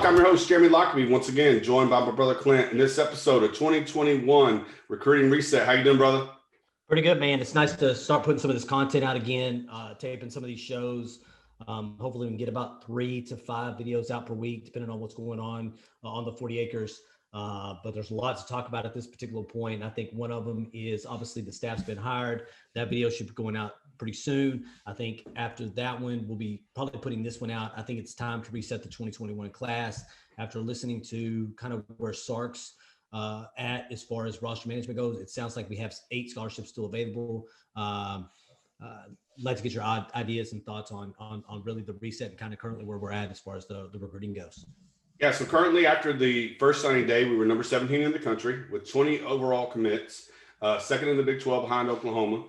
I'm your host, Jeremy Lockerbie, once again, joined by my brother Clint in this episode of 2021 Recruiting Reset. How you doing, brother? Pretty good, man. It's nice to start putting some of this content out again, taping some of these shows. Hopefully we can get about 3 to 5 videos out per week, depending on what's going on the 40 acres. But there's a lot to talk about at this particular point. I think one of them is obviously the staff's been hired. That video should be going out pretty soon. I think after that one, we'll be probably putting this one out. I think it's time to reset the 2021 class after listening to kind of where Sark's at as far as roster management goes. It sounds like we have 8 scholarships still available. Like to get your ideas and thoughts on really the reset and kind of currently where we're at as far as the recruiting goes. Yeah, so currently after the first signing day, we were number 17 in the country with 20 overall commits, second in the Big 12 behind Oklahoma.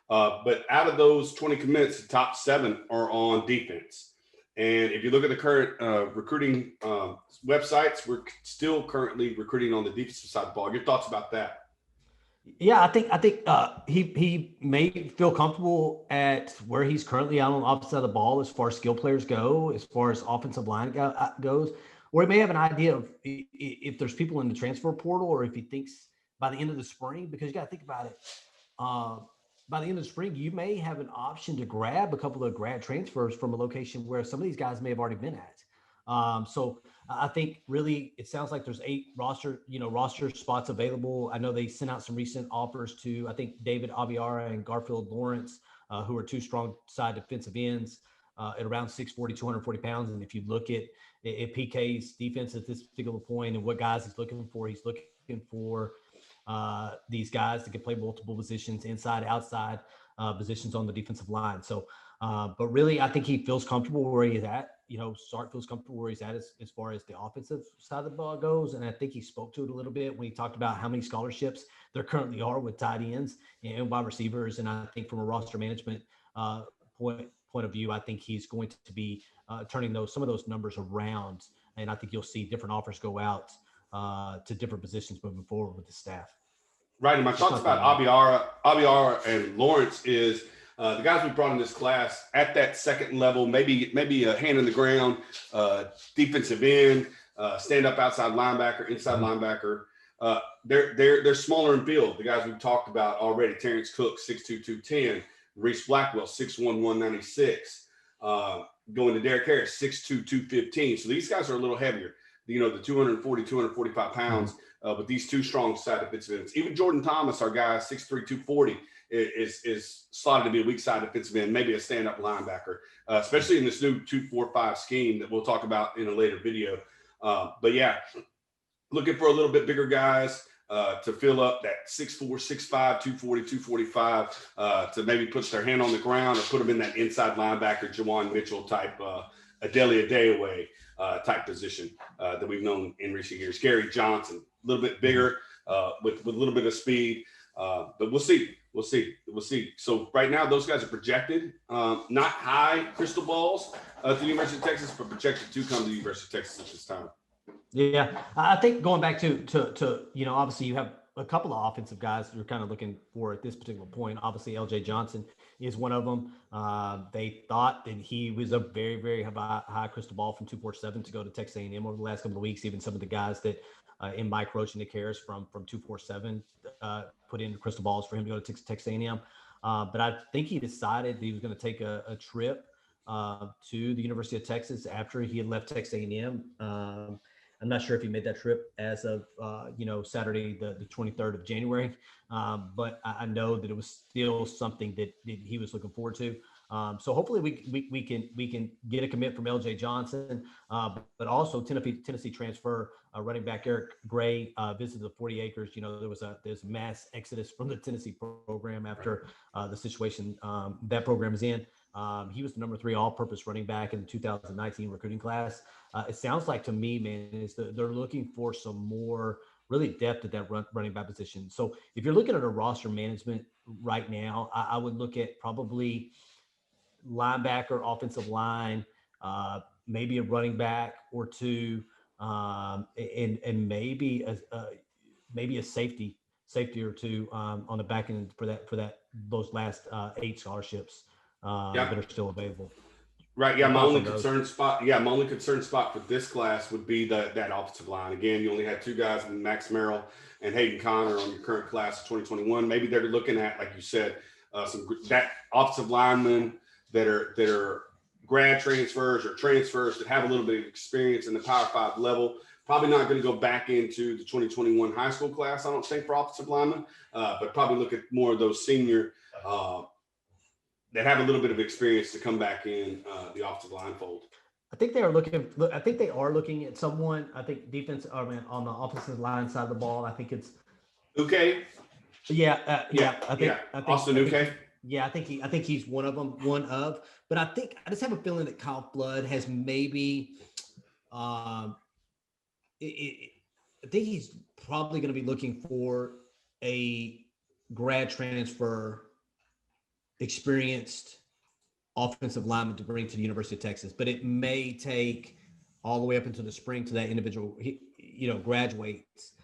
But out of those 20 commits, the top 7 are on defense. And if you look at the current recruiting websites, we're still currently recruiting on the defensive side of the ball. Your thoughts about that? Yeah, I think he may feel comfortable at where he's currently out on the opposite side of the ball as far as skill players go, as far as offensive line goes, or he may have an idea of if there's people in the transfer portal, or if he thinks by the end of the spring, because you got to think about it. By the end of the spring, you may have an option to grab a couple of grad transfers from a location where some of these guys may have already been at. So I think really it sounds like there's 8 roster spots available. I know they sent out some recent offers to, I think, David Abiara and Garfield Lawrence, who are 2 strong side defensive ends at around 6'40", 240 pounds. And if you look at PK's defense at this particular point and what guys he's looking for these guys that can play multiple positions, inside, outside positions on the defensive line. So, but really, I think he feels comfortable where he's at. Sark feels comfortable where he's at as far as the offensive side of the ball goes. And I think he spoke to it a little bit when he talked about how many scholarships there currently are with tight ends and wide receivers. And I think from a roster management point of view, I think he's going to be turning some of those numbers around. And I think you'll see different offers go out to different positions moving forward with the staff. Right. And my thoughts about Abiara and Lawrence is the guys we brought in this class at that second level, maybe a hand in the ground, defensive end, stand up outside linebacker, inside linebacker. They're smaller in build. The guys we've talked about already: Terrence Cook, 6'2", 210, Reese Blackwell, 6'1", 196, going to Derek Harris, 6'2", 215. So these guys are a little heavier. The 240, 245 pounds, with these 2 strong side defensive ends. Even Jordan Thomas, our guy, 6'3", 240, is slotted to be a weak side defensive end, maybe a stand-up linebacker, especially in this new 2-4-5 scheme that we'll talk about in a later video. But yeah, looking for a little bit bigger guys to fill up that 6'4", 6'5", 240, 245, to maybe put their hand on the ground or put them in that inside linebacker, Jawan Mitchell type, Adeli Adeoye type position that we've known in recent years. Gary Johnson, a little bit bigger with a little bit of speed, but we'll see. So right now, those guys are projected, not high crystal balls to the University of Texas, but projected to come to the University of Texas at this time. Yeah, I think going back to obviously you have a couple of offensive guys that you're kind of looking for at this particular point. Obviously, LJ Johnson is one of them. They thought that he was a very, very high crystal ball from 247 to go to Texas A&M over the last couple of weeks. Even some of the guys that in Mike Roach and Nick Harris from 247 put in crystal balls for him to go to Texas A&M. But I think he decided that he was going to take a trip to the University of Texas after he had left Texas A&M. I'm not sure if he made that trip as of, Saturday, the 23rd of January. But I know that it was still something that he was looking forward to. So hopefully we can get a commit from LJ Johnson, but also Tennessee transfer running back Eric Gray visited the 40 acres. There's mass exodus from the Tennessee program after the situation that program is in. He was the number 3 all-purpose running back in the 2019 recruiting class. It sounds like to me, man, is that they're looking for some more really depth at that running back position. So if you're looking at a roster management right now, I would look at probably linebacker, offensive line, maybe a running back or 2, and maybe a safety or 2 on the back end for those last 8 scholarships that are still available. Right. Yeah. Your My thoughts only on those? concern spot. Yeah. My only concern spot for this class would be that offensive line. Again, you only had two guys, Max Merrill and Hayden Connor, on your current class of 2021. Maybe they're looking at, like you said, some that offensive linemen that are grad transfers or transfers that have a little bit of experience in the Power Five level. Probably not going to go back into the 2021 high school class, I don't think, for offensive linemen, but probably look at more of those senior that have a little bit of experience to come back in the offensive line fold. I think they are looking. I think they are looking at someone. I think defense. I mean, on the offensive line side of the ball, I think it's. Okay. Yeah, Yeah. I Yeah. think. Austin Uke. Yeah, I think he's one of them. One of. But I just have a feeling that Kyle Flood has maybe. Um, I think he's probably going to be looking for a grad transfer, experienced offensive lineman to bring to the University of Texas, but it may take all the way up into the spring to that individual, graduates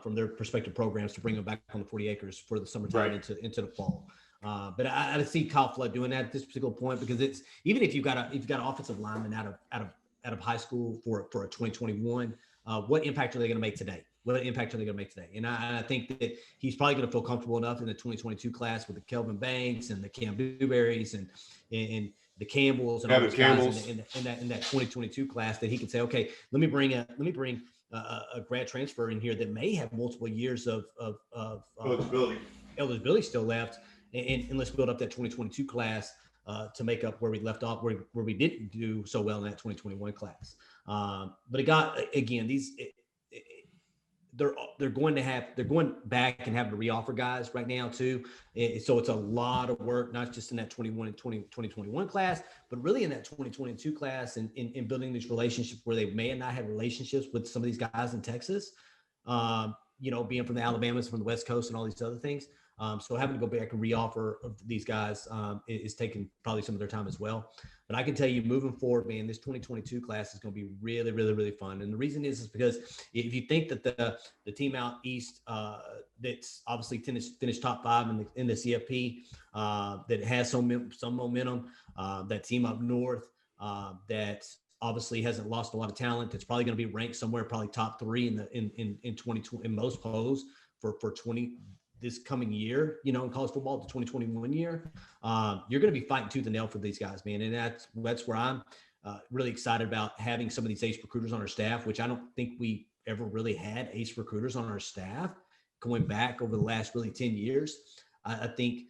from their respective programs to bring them back on the 40 acres for the summertime into the fall. But I see Kyle Flood doing that at this particular point, because it's, even if you've got offensive linemen out of high school for a 2021, what impact are they going to make today? What impact are they going to make today? And I think that he's probably going to feel comfortable enough in the 2022 class with the Kelvin Banks and the Cam Dewberrys and the Campbells and all those guys in that 2022 class, that he can say, okay, let me bring a grad transfer in here that may have multiple years of eligibility still left, and let's build up that 2022 class to make up where we left off, where we didn't do so well in that 2021 class. But it got, again, they're going back and having to reoffer guys right now too. So it's a lot of work, not just in that 2021 class, but really in that 2022 class, and in building these relationships where they may not have relationships with some of these guys in Texas, being from the Alabamas, from the West Coast and all these other things. So having to go back and reoffer of these guys is taking probably some of their time as well. But I can tell you, moving forward, man, this 2022 class is going to be really, really, really fun. And the reason is because if you think that the team out east that's obviously finished top five in the CFP, that has some momentum, that team up north that obviously hasn't lost a lot of talent, that's probably going to be ranked somewhere probably top three in 2020 in most polls for 20 this coming year, in college football, the 2021 year. You're going to be fighting tooth and nail for these guys, man. And that's where I'm really excited about having some of these ace recruiters on our staff, which I don't think we ever really had ace recruiters on our staff going back over the last really 10 years. I think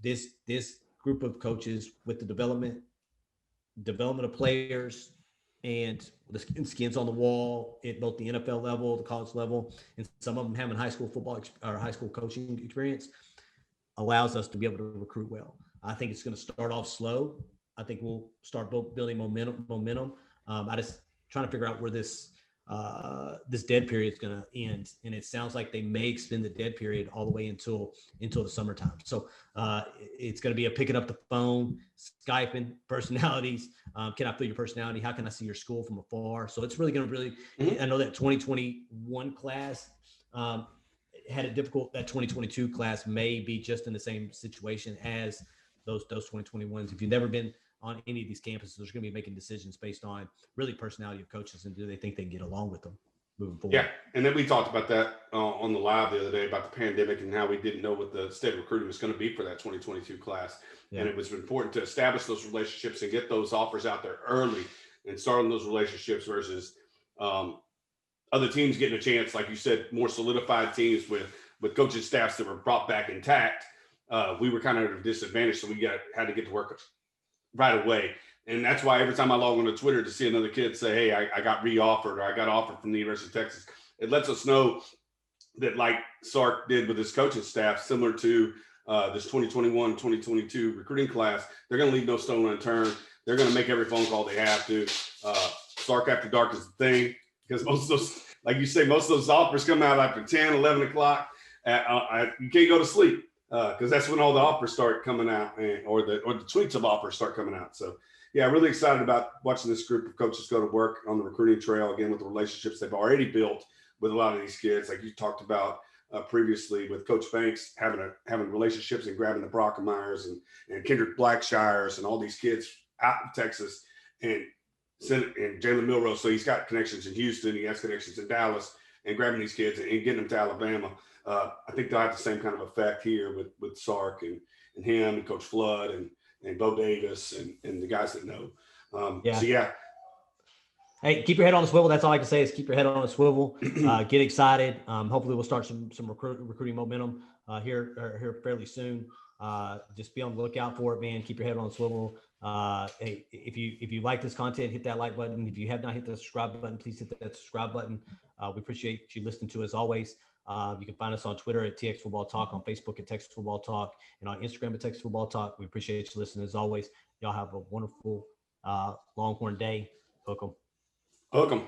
this group of coaches with the development of players and the skins on the wall at both the NFL level, the college level, and some of them having high school football or high school coaching experience, allows us to be able to recruit well. I think it's going to start off slow. I think we'll start building momentum. I just trying to figure out where this dead period is going to end, and it sounds like they may extend the dead period all the way until the summertime. So it's going to be a picking up the phone, Skyping, personalities. Can I feel your personality? How can I see your school from afar? So it's really going to I know that 2021 class had it difficult. That 2022 class may be just in the same situation as those 2021s. If you've never been on any of these campuses, there's going to be making decisions based on really personality of coaches and do they think they can get along with them moving forward. Yeah, and then we talked about that on the live the other day about the pandemic and how we didn't know what the state of recruiting was going to be for that 2022 class. Yeah. And it was important to establish those relationships and get those offers out there early and start on those relationships versus other teams getting a chance, like you said, more solidified teams with coaching staffs that were brought back intact. We were kind of at a disadvantage, so we had to get to work right away. And that's why every time I log on to Twitter to see another kid say, hey, I got re-offered or I got offered from the University of Texas, it lets us know that, like Sark did with his coaching staff, similar to this 2021, 2022 recruiting class, they're going to leave no stone unturned. They're going to make every phone call they have to. Sark After Dark is the thing, because most of those, like you say, most of those offers come out after 10, 11 o'clock. You can't go to sleep because that's when all the offers start coming out, or the tweets of offers start coming out. So, yeah, really excited about watching this group of coaches go to work on the recruiting trail, again, with the relationships they've already built with a lot of these kids, like you talked about previously with Coach Banks, having relationships and grabbing the Brockermeyers and Kendrick Blackshires and all these kids out of Texas and Jalen Milroe. So he's got connections in Houston. He has connections in Dallas, and grabbing these kids and getting them to Alabama. I think they'll have the same kind of effect here with Sark and him and Coach Flood and Bo Davis and the guys that know. So yeah. Hey, keep your head on the swivel. That's all I can say is keep your head on the swivel. Get excited. Hopefully we'll start some recruiting momentum here fairly soon. Just be on the lookout for it, man. Keep your head on the swivel. Hey, if you like this content, hit that like button. If you have not hit the subscribe button, please hit that subscribe button. We appreciate you listening to us always. You can find us on Twitter at TX Football Talk, on Facebook at Texas Football Talk, and on Instagram at Texas Football Talk. We appreciate you listening as always. Y'all have a wonderful Longhorn day. Hook 'em. Hook 'em.